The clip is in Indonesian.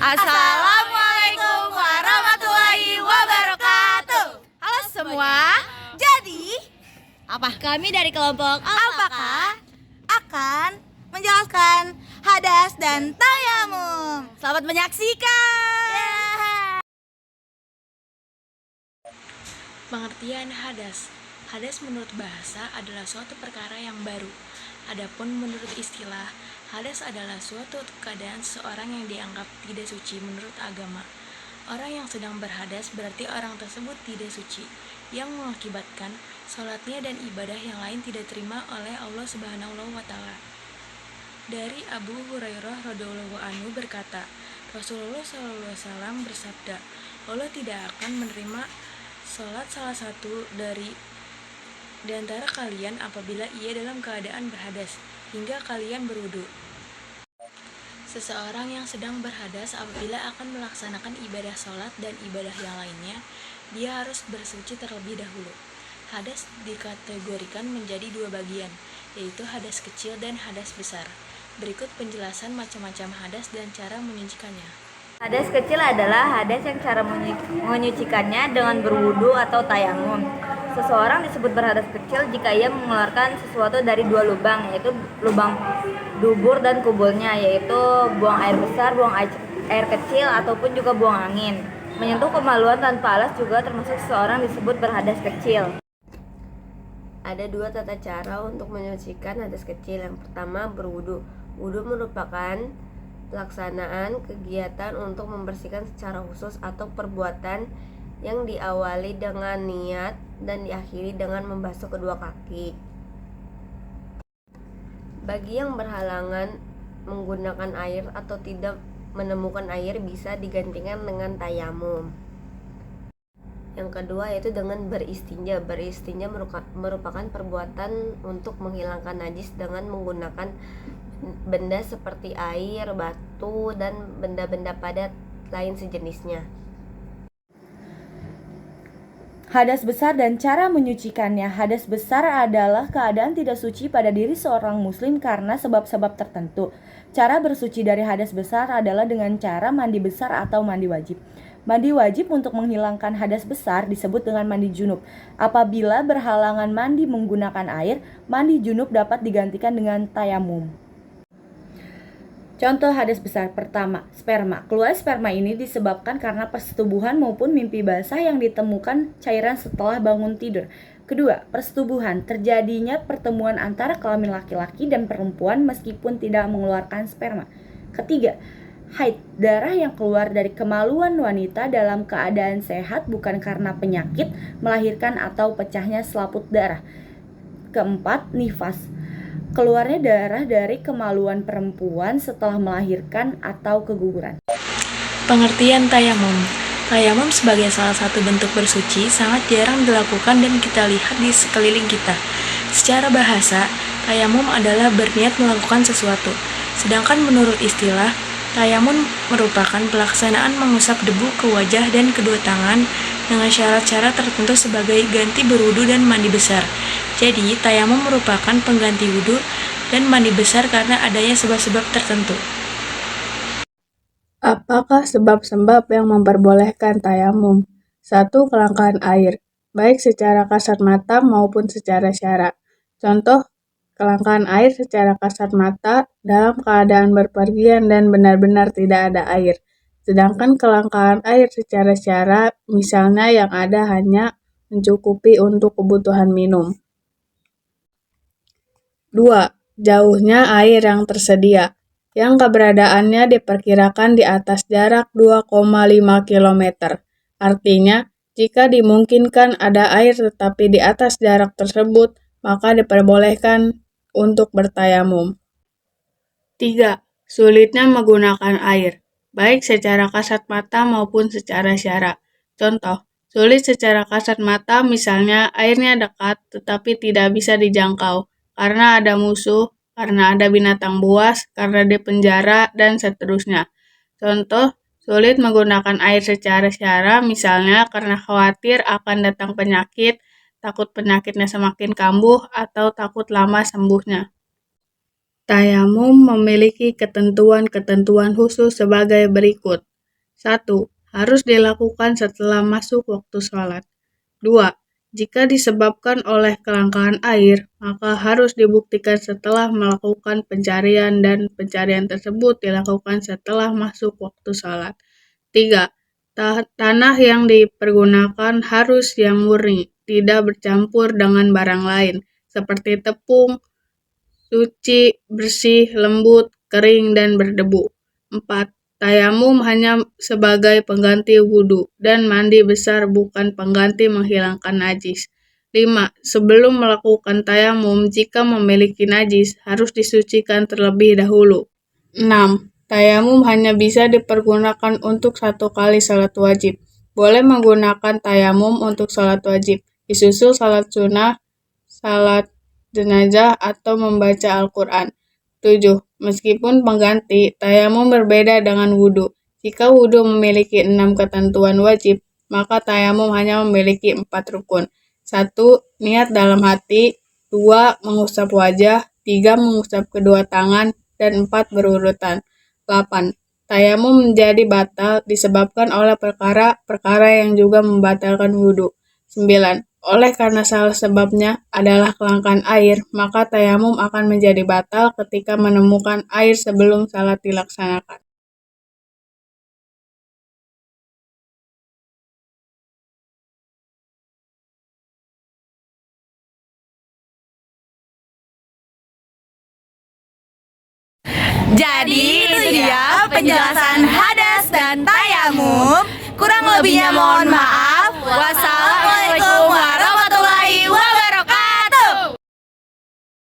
Assalamualaikum warahmatullahi wabarakatuh. Halo semua. Jadi, Kami dari kelompok apakah akan menjelaskan hadas dan tayamum. Selamat menyaksikan. Pengertian hadas. Hadas menurut bahasa adalah suatu perkara yang baru. Adapun menurut istilah, hadas adalah suatu keadaan seseorang yang dianggap tidak suci menurut agama. Orang yang sedang berhadas berarti orang tersebut tidak suci, yang mengakibatkan sholatnya dan ibadah yang lain tidak terima oleh Allah Subhanahu wa Ta'ala. Dari Abu Hurairah radhiyallahu anhu berkata, Rasulullah SAW bersabda, Allah tidak akan menerima sholat salah satu dari antara kalian apabila ia dalam keadaan berhadas, hingga kalian berwudu. Seseorang yang sedang berhadas apabila akan melaksanakan ibadah sholat dan ibadah yang lainnya, dia harus bersuci terlebih dahulu. Hadas dikategorikan menjadi dua bagian, yaitu hadas kecil dan hadas besar. Berikut penjelasan macam-macam hadas dan cara menyucikannya. Hadas kecil adalah hadas yang cara menyucikannya dengan berwudu atau tayamum. Seseorang disebut berhadas kecil jika ia mengeluarkan sesuatu dari dua lubang, yaitu lubang dubur dan kubulnya, yaitu buang air besar, buang air kecil, ataupun juga buang angin. Menyentuh kemaluan tanpa alas juga termasuk seseorang disebut berhadas kecil. Ada dua tata cara untuk menyucikan hadas kecil. Yang pertama, berwudu. Wudu merupakan pelaksanaan kegiatan untuk membersihkan secara khusus atau perbuatan yang diawali dengan niat dan diakhiri dengan membasuh kedua kaki. Bagi yang berhalangan menggunakan air atau tidak menemukan air, bisa digantikan dengan tayamum. Yang kedua yaitu dengan beristinja. Beristinja merupakan perbuatan untuk menghilangkan najis dengan menggunakan benda seperti air, batu, dan benda-benda padat lain sejenisnya. Hadas besar dan cara menyucikannya. Hadas besar adalah keadaan tidak suci pada diri seorang muslim karena sebab-sebab tertentu. Cara bersuci dari hadas besar adalah dengan cara mandi besar atau mandi wajib. Mandi wajib untuk menghilangkan hadas besar disebut dengan mandi junub. Apabila berhalangan mandi menggunakan air, mandi junub dapat digantikan dengan tayamum. Contoh hadas besar. Pertama, sperma. Keluar sperma ini disebabkan karena persetubuhan maupun mimpi basah yang ditemukan cairan setelah bangun tidur. Kedua, persetubuhan. Terjadinya pertemuan antara kelamin laki-laki dan perempuan meskipun tidak mengeluarkan sperma. Ketiga, haid. Darah yang keluar dari kemaluan wanita dalam keadaan sehat bukan karena penyakit, melahirkan atau pecahnya selaput darah. Keempat, nifas. Keluarnya darah dari kemaluan perempuan setelah melahirkan atau keguguran. Pengertian tayamum. Tayamum sebagai salah satu bentuk bersuci sangat jarang dilakukan dan kita lihat di sekeliling kita. Secara bahasa, tayamum adalah berniat melakukan sesuatu. Sedangkan menurut istilah, tayamum merupakan pelaksanaan mengusap debu ke wajah dan kedua tangan dengan syarat-syarat tertentu sebagai ganti berwudu dan mandi besar. Jadi, tayamum merupakan pengganti wudu dan mandi besar karena adanya sebab-sebab tertentu. Apakah sebab-sebab yang memperbolehkan tayamum? 1. Kelangkaan air, baik secara kasat mata maupun secara syara. Contoh, kelangkaan air secara kasat mata dalam keadaan berpergian dan benar-benar tidak ada air. Sedangkan kelangkaan air secara syara, misalnya yang ada hanya mencukupi untuk kebutuhan minum. 2. Jauhnya air yang tersedia, yang keberadaannya diperkirakan di atas jarak 2,5 km. Artinya, jika dimungkinkan ada air tetapi di atas jarak tersebut, maka diperbolehkan untuk bertayamum. 3. Sulitnya menggunakan air, baik secara kasat mata maupun secara syara. Contoh, sulit secara kasat mata misalnya airnya dekat tetapi tidak bisa dijangkau karena ada musuh, karena ada binatang buas, karena di penjara, dan seterusnya. Contoh, sulit menggunakan air secara syara misalnya karena khawatir akan datang penyakit, takut penyakitnya semakin kambuh, atau takut lama sembuhnya. Tayamum memiliki ketentuan-ketentuan khusus sebagai berikut. 1. Harus dilakukan setelah masuk waktu sholat. 2. Jika disebabkan oleh kelangkaan air, maka harus dibuktikan setelah melakukan pencarian dan pencarian tersebut dilakukan setelah masuk waktu sholat. 3. Tanah yang dipergunakan harus yang murni, tidak bercampur dengan barang lain, seperti tepung, suci, bersih, lembut, kering, dan berdebu. 4. Tayamum hanya sebagai pengganti wudhu, dan mandi besar bukan pengganti menghilangkan najis. 5. Sebelum melakukan tayamum, jika memiliki najis, harus disucikan terlebih dahulu. 6. Tayamum hanya bisa dipergunakan untuk 1 kali salat wajib. Boleh menggunakan tayamum untuk salat wajib, disusul salat sunnah, salat jenazah, atau membaca Al-Quran. 7. Meskipun pengganti, tayamum berbeda dengan wudhu. Jika wudhu memiliki 6 ketentuan wajib, maka tayamum hanya memiliki 4 rukun. 1. Niat dalam hati. 2. Mengusap wajah. 3. Mengusap kedua tangan. Dan 4. Berurutan. 8. Tayamum menjadi batal disebabkan oleh perkara-perkara yang juga membatalkan wudhu. 9. Oleh karena salah sebabnya adalah kelangkaan air, maka tayamum akan menjadi batal ketika menemukan air sebelum salat dilaksanakan. Jadi itu dia penjelasan hadas dan tayamum. Kurang lebihnya mohon maaf. Wassalamualaikum